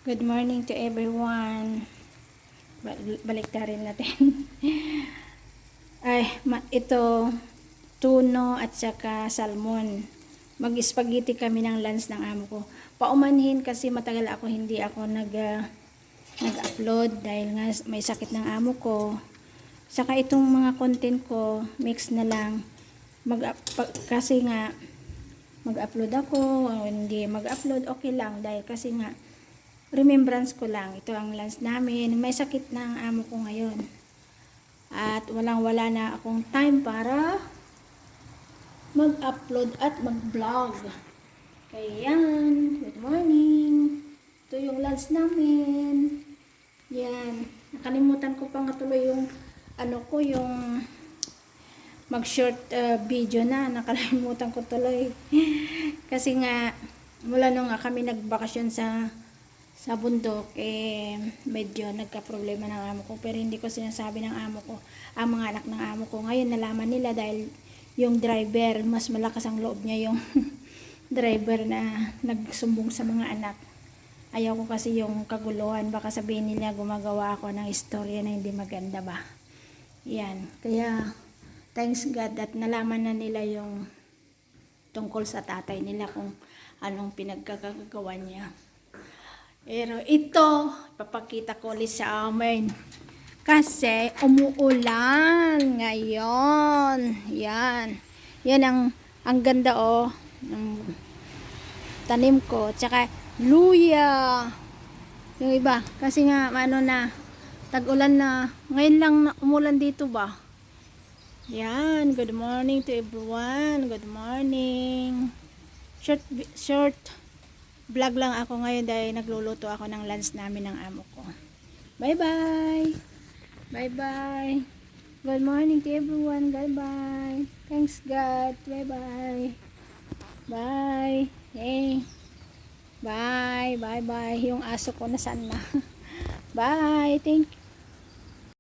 Good morning to everyone. Balik na rin natin. Ito, tuno at saka salmon. Mag-spaghetti kami ng lunch ng amo ko. Paumanhin kasi matagal hindi ako nag-upload dahil nga may sakit ng amo ko. Saka itong mga content ko, mix na lang. Kasi nga, mag-upload ako, o hindi mag-upload, okay lang. Dahil kasi nga, remembrance ko lang. Ito ang lunch namin. May sakit ng amo ko ngayon. At walang-wala na akong time para mag-upload at mag-vlog. Kaya yan. Good morning. Ito yung lunch namin. Yan. Nakalimutan ko pa nga tuloy yung yung mag-short video na. Nakalimutan ko tuloy. Kasi nga, mula nung kami nagbakasyon sa bundok, medyo nagka-problema ng amo ko. Pero hindi ko sinasabi ng amo ko, ang mga anak ng amo ko. Ngayon nalaman nila dahil yung driver, mas malakas ang loob niya yung driver na nagsumbong sa mga anak. Ayaw ko kasi yung kaguluhan. Baka sabihin nila gumagawa ako ng istorya na hindi maganda ba. Yan. Kaya, thanks God at nalaman na nila yung tungkol sa tatay nila kung anong pinagkakagawa niya. Pero ito, papakita ko ulit sa amin. Kasi umuulan ngayon. Yan. Yan ang ganda ng tanim ko. Tsaka luya. Yung iba. Kasi nga, tag-ulan na. Ngayon lang umulan dito ba? Yan. Good morning to everyone. Good morning. Short vlog lang ako ngayon dahil nagluluto ako ng lunch namin ng amo ko. Bye-bye! Bye-bye! Good morning to everyone. Bye-bye! Thanks God! Bye-bye! Bye! Hey! Bye! Bye-bye! Yung aso ko nasaan na? Bye! Thank you!